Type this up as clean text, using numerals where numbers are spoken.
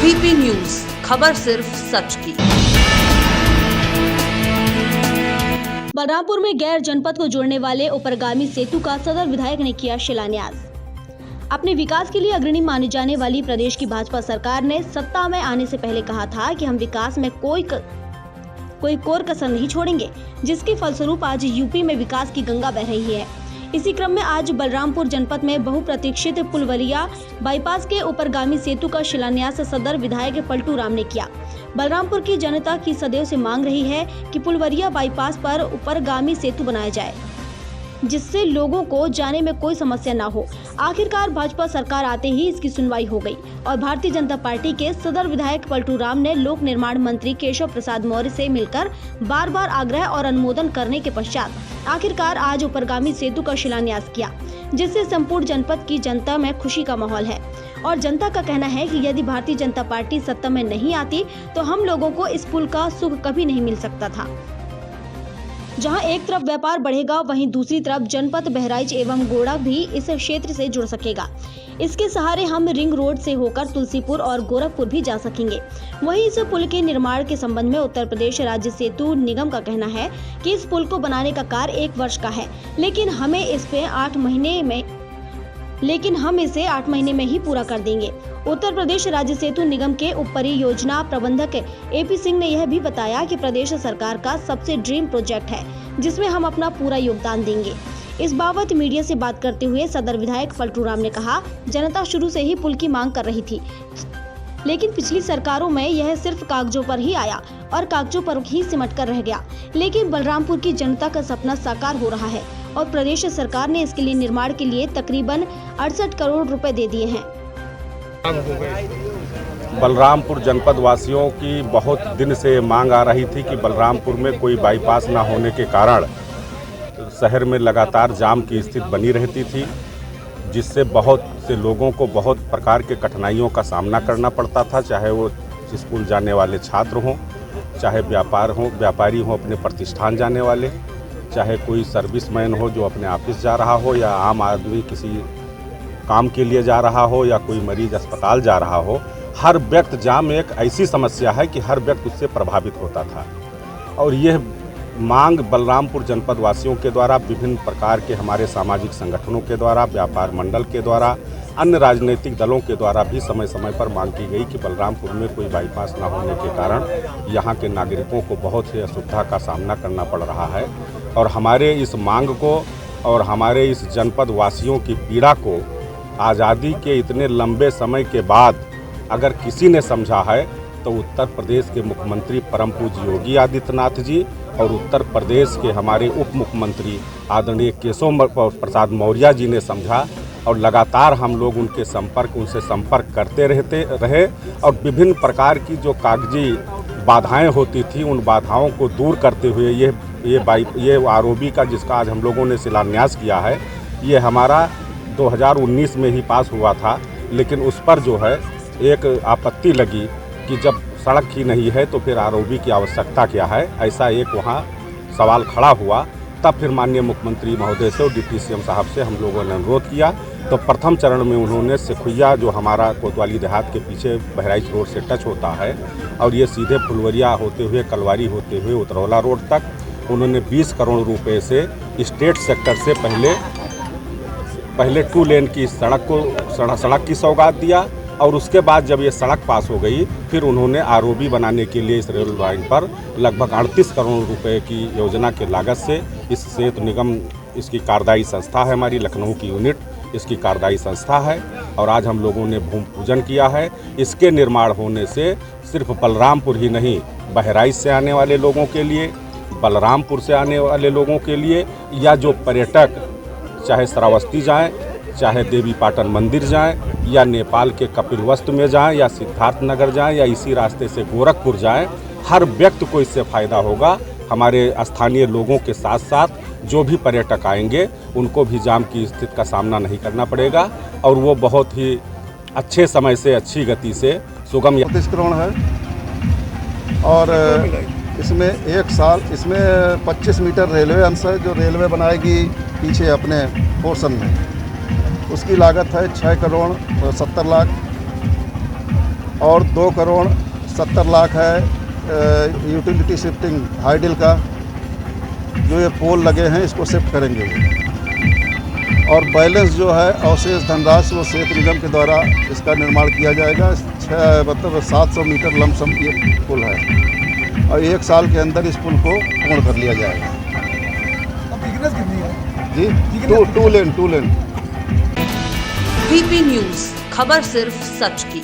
ABP news, खबर सिर्फ सच की। बलरामपुर में गैर जनपद को जोड़ने वाले ऊपरगामी सेतु का सदर विधायक ने किया शिलान्यास। अपने विकास के लिए अग्रणी मानी जाने वाली प्रदेश की भाजपा सरकार ने सत्ता में आने से पहले कहा था कि हम विकास में कोई कोर कसर नहीं छोड़ेंगे, जिसके फलस्वरूप आज यूपी में विकास की गंगा बह रही है। इसी क्रम में आज बलरामपुर जनपद में बहुप्रतीक्षित पुलवरिया बाईपास के ऊपरगामी सेतु का शिलान्यास सदर विधायक पलटू राम ने किया। बलरामपुर की जनता की सदैव से मांग रही है कि पुलवरिया बाईपास पर ऊपरगामी सेतु बनाया जाए, जिससे लोगों को जाने में कोई समस्या न हो। आखिरकार भाजपा सरकार आते ही इसकी सुनवाई हो गई और भारतीय जनता पार्टी के सदर विधायक पलटू राम ने लोक निर्माण मंत्री केशव प्रसाद मौर्य से मिलकर बार बार आग्रह और अनुमोदन करने के पश्चात आखिरकार आज ऊपरगामी सेतु का शिलान्यास किया, जिससे संपूर्ण जनपद की जनता में खुशी का माहौल है। और जनता का कहना है कि यदि भारतीय जनता पार्टी सत्ता में नहीं आती तो हम लोगों को इस पुल का सुख कभी नहीं मिल सकता था। जहां एक तरफ व्यापार बढ़ेगा, वहीं दूसरी तरफ जनपद बहराइच एवं गोड़ा भी इस क्षेत्र से जुड़ सकेगा। इसके सहारे हम रिंग रोड से होकर तुलसीपुर और गोरखपुर भी जा सकेंगे। वहीं इस पुल के निर्माण के संबंध में उत्तर प्रदेश राज्य सेतु निगम का कहना है कि इस पुल को बनाने का कार्य 1 वर्ष का है, लेकिन हम इसे 8 महीने में ही पूरा कर देंगे। उत्तर प्रदेश राज्य सेतु निगम के उप परियोजना प्रबंधक एपी सिंह ने यह भी बताया कि प्रदेश सरकार का सबसे ड्रीम प्रोजेक्ट है, जिसमें हम अपना पूरा योगदान देंगे। इस बाबत मीडिया से बात करते हुए सदर विधायक पलटू राम ने कहा, जनता शुरू से ही पुल की मांग कर रही थी, लेकिन पिछली सरकारों में यह सिर्फ कागजों पर ही आया और कागजों पर ही सिमट कर रह गया। लेकिन बलरामपुर की जनता का सपना साकार हो रहा है और प्रदेश सरकार ने इसके लिए निर्माण के लिए तकरीबन 68 करोड़ रुपए दे दिए हैं। बलरामपुर जनपद वासियों की बहुत दिन से मांग आ रही थी कि बलरामपुर में कोई बाईपास ना होने के कारण शहर में लगातार जाम की स्थिति बनी रहती थी, जिससे बहुत से लोगों को बहुत प्रकार के कठिनाइयों का सामना करना पड़ता था, चाहे वो स्कूल जाने वाले छात्र हों, चाहे व्यापारी हों अपने प्रतिष्ठान जाने वाले, चाहे कोई सर्विसमैन हो जो अपने ऑफिस जा रहा हो, या आम आदमी किसी काम के लिए जा रहा हो, या कोई मरीज अस्पताल जा रहा हो। हर व्यक्ति जाम एक ऐसी समस्या है कि हर व्यक्ति उससे प्रभावित होता था। और यह मांग बलरामपुर जनपद वासियों के द्वारा, विभिन्न प्रकार के हमारे सामाजिक संगठनों के द्वारा, व्यापार मंडल के द्वारा, अन्य राजनीतिक दलों के द्वारा भी समय समय पर मांग की गई कि बलरामपुर में कोई बाईपास न होने के कारण यहाँ के नागरिकों को बहुत ही असुविधा का सामना करना पड़ रहा है। और हमारे इस मांग को और हमारे इस जनपद वासियों की पीड़ा को आज़ादी के इतने लंबे समय के बाद अगर किसी ने समझा है तो उत्तर प्रदेश के मुख्यमंत्री परम पूज्य योगी आदित्यनाथ जी और उत्तर प्रदेश के हमारे उप मुख्यमंत्री आदरणीय केशव प्रसाद मौर्य जी ने समझा। और लगातार हम लोग उनसे संपर्क करते रहे और विभिन्न प्रकार की जो कागजी बाधाएं होती थी, उन बाधाओं को दूर करते हुए ये आरओबी का, जिसका आज हम लोगों ने शिलान्यास किया है, ये हमारा 2019 में ही पास हुआ था। लेकिन उस पर जो है एक आपत्ति लगी कि जब सड़क ही नहीं है तो फिर आरओबी की आवश्यकता क्या है, ऐसा एक वहाँ सवाल खड़ा हुआ। तब फिर माननीय मुख्यमंत्री महोदय से और डिप्टी सीएम साहब से हम लोगों ने अनुरोध किया, तो प्रथम चरण में उन्होंने सिखुइया, जो हमारा कोतवाली देहात के पीछे बहराइच रोड से टच होता है, और ये सीधे फुलवरिया होते हुए कलवारी होते हुए उतरौला रोड तक उन्होंने 20 करोड़ रुपए से स्टेट सेक्टर से पहले 2 लेन की सड़क की सौगात दिया। और उसके बाद जब ये सड़क पास हो गई, फिर उन्होंने आरओबी बनाने के लिए इस रेल लाइन पर लगभग 38 करोड़ रुपए की योजना के लागत से इस सेतु निगम, इसकी कार्यदायी संस्था है हमारी लखनऊ की यूनिट, इसकी कार्यदायी संस्था है। और आज हम लोगों ने भूमि पूजन किया है। इसके निर्माण होने से सिर्फ बलरामपुर ही नहीं, बहराइच से आने वाले लोगों के लिए, बलरामपुर से आने वाले लोगों के लिए, या जो पर्यटक चाहे श्रावस्ती जाएं, चाहे देवी पाटन मंदिर जाएं, या नेपाल के कपिलवस्तु में जाएं, या सिद्धार्थ नगर जाएं, या इसी रास्ते से गोरखपुर जाएं, हर व्यक्ति को इससे फ़ायदा होगा। हमारे स्थानीय लोगों के साथ साथ जो भी पर्यटक आएंगे उनको भी जाम की स्थिति का सामना नहीं करना पड़ेगा और वो बहुत ही अच्छे समय से, अच्छी गति से सुगम 30 करोड़ है। और इसमें 1 साल इसमें 25 मीटर रेलवे अंश है, जो रेलवे बनाएगी पीछे अपने पोर्शन में, उसकी लागत है 6 करोड़ 70 लाख। और 2 करोड़ 70 लाख है यूटिलिटी शिफ्टिंग हाइडिल का, जो ये पोल लगे हैं इसको शिफ्ट करेंगे। और बैलेंस जो है अवशेष धनराशि वो सेतु निगम के द्वारा इसका निर्माण किया जाएगा। 700 मीटर लमसम ये पुल है और 1 साल के अंदर इस पुल को पूर्ण कर लिया जाएगा। अब थिकनेस कितनी है जी, टू लेन। वीपी न्यूज, खबर सिर्फ सच की।